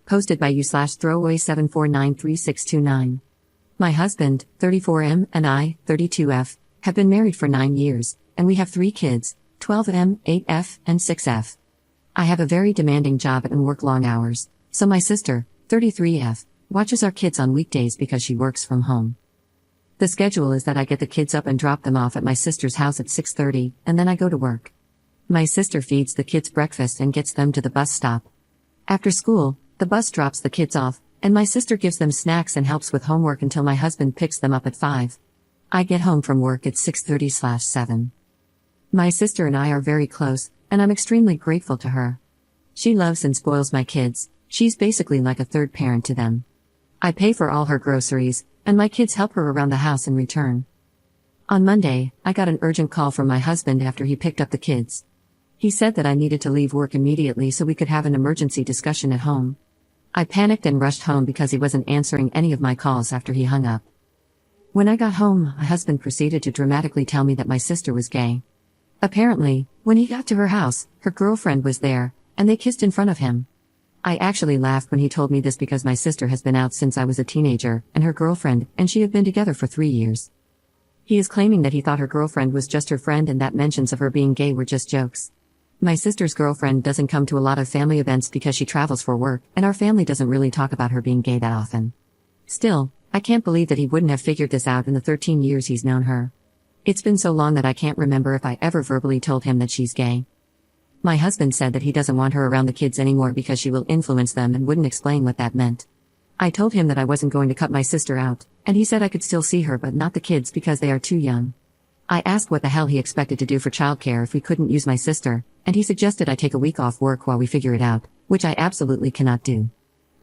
Posted by u/throwaway7493629. My husband, 34M, and I, 32F, have been married for 9 years, and we have 3 kids, 12M, 8F, and 6F. I have a very demanding job and work long hours, so my sister, 33F, watches our kids on weekdays because she works from home. The schedule is that I get the kids up and drop them off at my sister's house at 6:30, and then I go to work. My sister feeds the kids breakfast and gets them to the bus stop. After school, the bus drops the kids off, and my sister gives them snacks and helps with homework until my husband picks them up at 5. I get home from work at 6:30/7. My sister and I are very close, and I'm extremely grateful to her. She loves and spoils my kids. She's basically like a third parent to them. I pay for all her groceries, and my kids help her around the house in return. On Monday, I got an urgent call from my husband after he picked up the kids. He said that I needed to leave work immediately so we could have an emergency discussion at home. I panicked and rushed home because he wasn't answering any of my calls after he hung up. When I got home, my husband proceeded to dramatically tell me that my sister was gay. Apparently, when he got to her house, her girlfriend was there, and they kissed in front of him. I actually laughed when he told me this because my sister has been out since I was a teenager, and her girlfriend and she have been together for 3 years. He is claiming that he thought her girlfriend was just her friend and that mentions of her being gay were just jokes. My sister's girlfriend doesn't come to a lot of family events because she travels for work, and our family doesn't really talk about her being gay that often. Still, I can't believe that he wouldn't have figured this out in the 13 years he's known her. It's been so long that I can't remember if I ever verbally told him that she's gay. My husband said that he doesn't want her around the kids anymore because she will influence them and wouldn't explain what that meant. I told him that I wasn't going to cut my sister out, and he said I could still see her but not the kids because they are too young. I asked what the hell he expected to do for childcare if we couldn't use my sister, and he suggested I take a week off work while we figure it out, which I absolutely cannot do.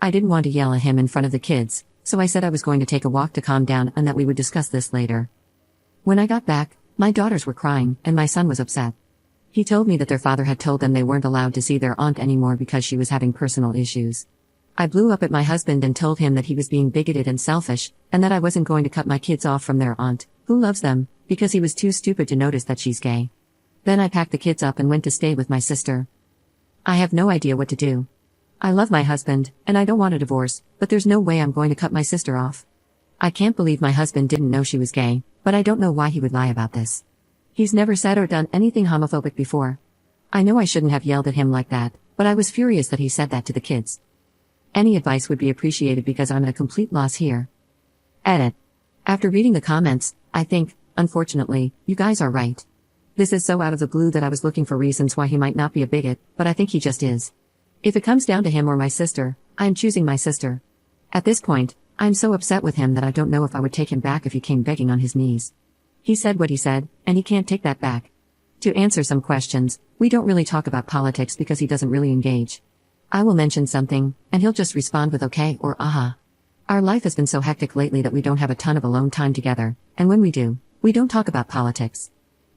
I didn't want to yell at him in front of the kids, so I said I was going to take a walk to calm down and that we would discuss this later. When I got back, my daughters were crying, and my son was upset. He told me that their father had told them they weren't allowed to see their aunt anymore because she was having personal issues. I blew up at my husband and told him that he was being bigoted and selfish, and that I wasn't going to cut my kids off from their aunt, who loves them, because he was too stupid to notice that she's gay. Then I packed the kids up and went to stay with my sister. I have no idea what to do. I love my husband, and I don't want a divorce, but there's no way I'm going to cut my sister off. I can't believe my husband didn't know she was gay, but I don't know why he would lie about this. He's never said or done anything homophobic before. I know I shouldn't have yelled at him like that, but I was furious that he said that to the kids. Any advice would be appreciated because I'm at a complete loss here. Edit. After reading the comments, I think, unfortunately, you guys are right. This is so out of the blue that I was looking for reasons why he might not be a bigot, but I think he just is. If it comes down to him or my sister, I am choosing my sister. At this point, I'm so upset with him that I don't know if I would take him back if he came begging on his knees. He said what he said, and he can't take that back. To answer some questions, we don't really talk about politics because he doesn't really engage. I will mention something, and he'll just respond with okay or aha. Our life has been so hectic lately that we don't have a ton of alone time together, and when we do, we don't talk about politics.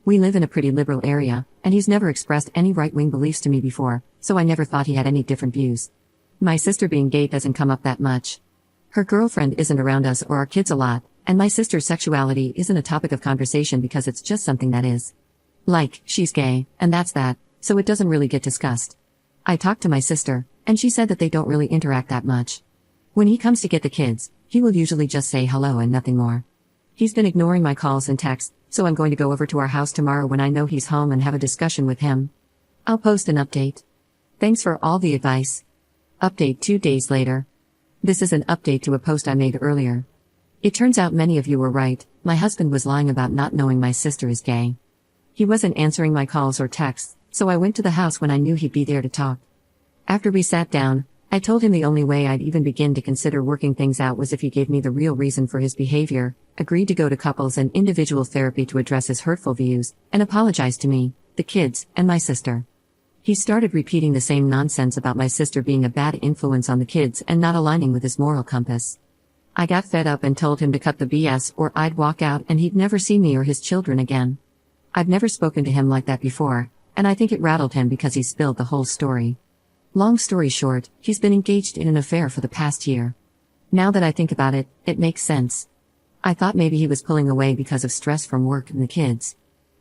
We live in a pretty liberal area, and he's never expressed any right-wing beliefs to me before, so I never thought he had any different views. My sister being gay doesn't come up that much. Her girlfriend isn't around us or our kids a lot, and my sister's sexuality isn't a topic of conversation because it's just something that is. Like, she's gay, and that's that, so it doesn't really get discussed. I talked to my sister, and she said that they don't really interact that much. When he comes to get the kids, he will usually just say hello and nothing more. He's been ignoring my calls and texts, so I'm going to go over to our house tomorrow when I know he's home and have a discussion with him. I'll post an update. Thanks for all the advice. Update 2 days later. This is an update to a post I made earlier. It turns out many of you were right, my husband was lying about not knowing my sister is gay. He wasn't answering my calls or texts, so I went to the house when I knew he'd be there to talk. After we sat down, I told him the only way I'd even begin to consider working things out was if he gave me the real reason for his behavior, agreed to go to couples and individual therapy to address his hurtful views, and apologized to me, the kids, and my sister. He started repeating the same nonsense about my sister being a bad influence on the kids and not aligning with his moral compass. I got fed up and told him to cut the BS or I'd walk out and he'd never see me or his children again. I've never spoken to him like that before, and I think it rattled him because he spilled the whole story. Long story short, he's been engaged in an affair for the past year. Now that I think about it, it makes sense. I thought maybe he was pulling away because of stress from work and the kids.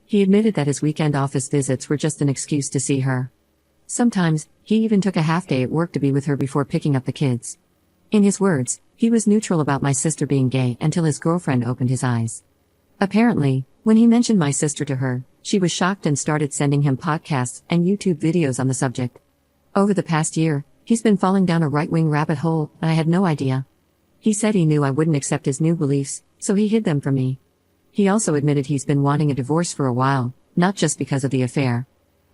He admitted that his weekend office visits were just an excuse to see her. Sometimes, he even took a half day at work to be with her before picking up the kids. In his words, he was neutral about my sister being gay until his girlfriend opened his eyes. Apparently, when he mentioned my sister to her, she was shocked and started sending him podcasts and YouTube videos on the subject. Over the past year, he's been falling down a right-wing rabbit hole, and I had no idea. He said he knew I wouldn't accept his new beliefs, so he hid them from me. He also admitted he's been wanting a divorce for a while, not just because of the affair.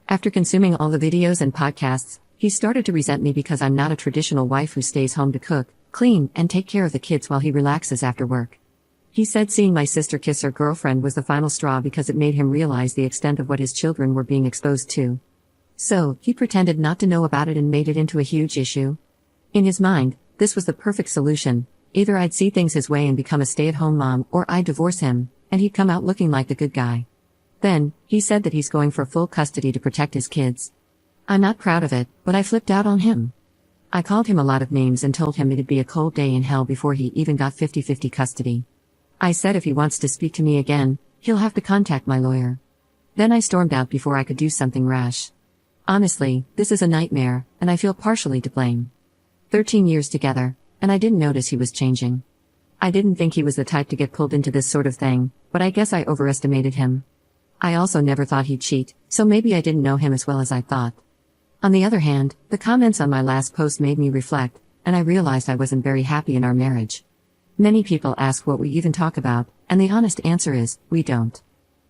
After consuming all the videos and podcasts, he started to resent me because I'm not a traditional wife who stays home to cook, clean, and take care of the kids while he relaxes after work. He said seeing my sister kiss her girlfriend was the final straw because it made him realize the extent of what his children were being exposed to. So, he pretended not to know about it and made it into a huge issue. In his mind, this was the perfect solution: either I'd see things his way and become a stay-at-home mom, or I'd divorce him, and he'd come out looking like the good guy. Then, he said that he's going for full custody to protect his kids. I'm not proud of it, but I flipped out on him. I called him a lot of names and told him it'd be a cold day in hell before he even got 50-50 custody. I said if he wants to speak to me again, he'll have to contact my lawyer. Then I stormed out before I could do something rash. Honestly, this is a nightmare, and I feel partially to blame. 13 years together, and I didn't notice he was changing. I didn't think he was the type to get pulled into this sort of thing, but I guess I overestimated him. I also never thought he'd cheat, so maybe I didn't know him as well as I thought. On the other hand, the comments on my last post made me reflect, and I realized I wasn't very happy in our marriage. Many people ask what we even talk about, and the honest answer is, we don't.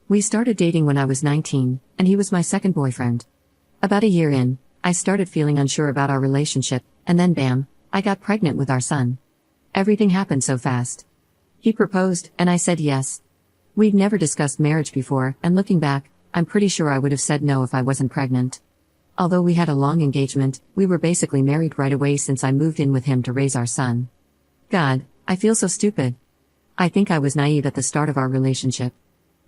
We started dating when I was 19, and he was my second boyfriend. About a year in, I started feeling unsure about our relationship, and then bam, I got pregnant with our son. Everything happened so fast. He proposed, and I said yes. We'd never discussed marriage before, and looking back, I'm pretty sure I would have said no if I wasn't pregnant. Although we had a long engagement, we were basically married right away since I moved in with him to raise our son. God, I feel so stupid. I think I was naive at the start of our relationship.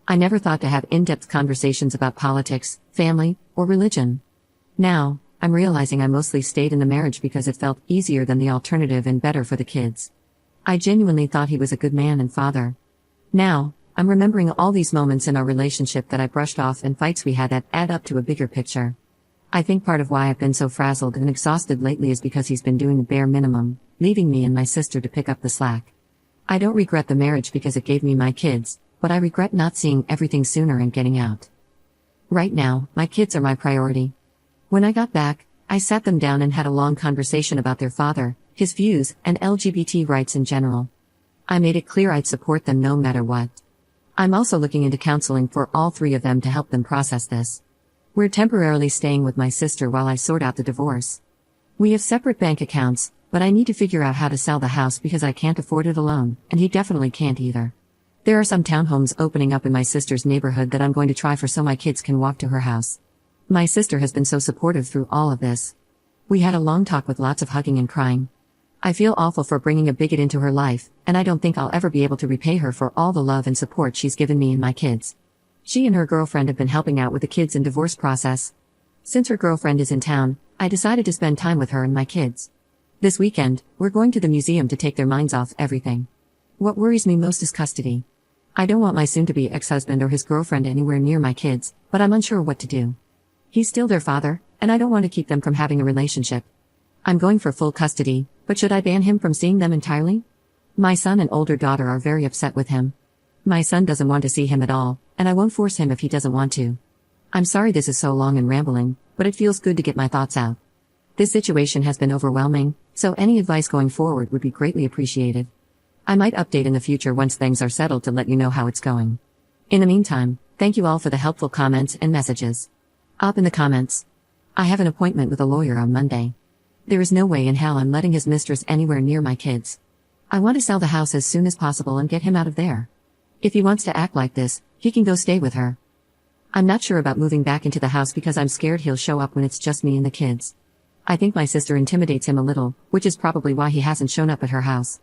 I never thought to have in-depth conversations about politics, family, or religion. Now, I'm realizing I mostly stayed in the marriage because it felt easier than the alternative and better for the kids. I genuinely thought he was a good man and father. Now, I'm remembering all these moments in our relationship that I brushed off and fights we had that add up to a bigger picture. I think part of why I've been so frazzled and exhausted lately is because he's been doing the bare minimum, leaving me and my sister to pick up the slack. I don't regret the marriage because it gave me my kids, but I regret not seeing everything sooner and getting out. Right now, my kids are my priority. When I got back, I sat them down and had a long conversation about their father, his views, and LGBT rights in general. I made it clear I'd support them no matter what. I'm also looking into counseling for all three of them to help them process this. We're temporarily staying with my sister while I sort out the divorce. We have separate bank accounts, but I need to figure out how to sell the house because I can't afford it alone, and he definitely can't either. There are some townhomes opening up in my sister's neighborhood that I'm going to try for so my kids can walk to her house. My sister has been so supportive through all of this. We had a long talk with lots of hugging and crying. I feel awful for bringing a bigot into her life, and I don't think I'll ever be able to repay her for all the love and support she's given me and my kids. She and her girlfriend have been helping out with the kids in divorce process. Since her girlfriend is in town, I decided to spend time with her and my kids. This weekend, we're going to the museum to take their minds off everything. What worries me most is custody. I don't want my soon-to-be ex-husband or his girlfriend anywhere near my kids, but I'm unsure what to do. He's still their father, and I don't want to keep them from having a relationship. I'm going for full custody, but should I ban him from seeing them entirely? My son and older daughter are very upset with him. My son doesn't want to see him at all, and I won't force him if he doesn't want to. I'm sorry this is so long and rambling, but it feels good to get my thoughts out. This situation has been overwhelming, so any advice going forward would be greatly appreciated. I might update in the future once things are settled to let you know how it's going. In the meantime, thank you all for the helpful comments and messages. Up in the comments. I have an appointment with a lawyer on Monday. There is no way in hell I'm letting his mistress anywhere near my kids. I want to sell the house as soon as possible and get him out of there. If he wants to act like this, he can go stay with her. I'm not sure about moving back into the house because I'm scared he'll show up when it's just me and the kids. I think my sister intimidates him a little, which is probably why he hasn't shown up at her house.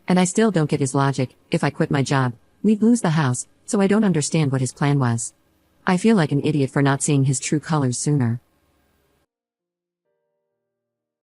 And I still don't get his logic: if I quit my job, we'd lose the house, so I don't understand what his plan was. I feel like an idiot for not seeing his true colors sooner.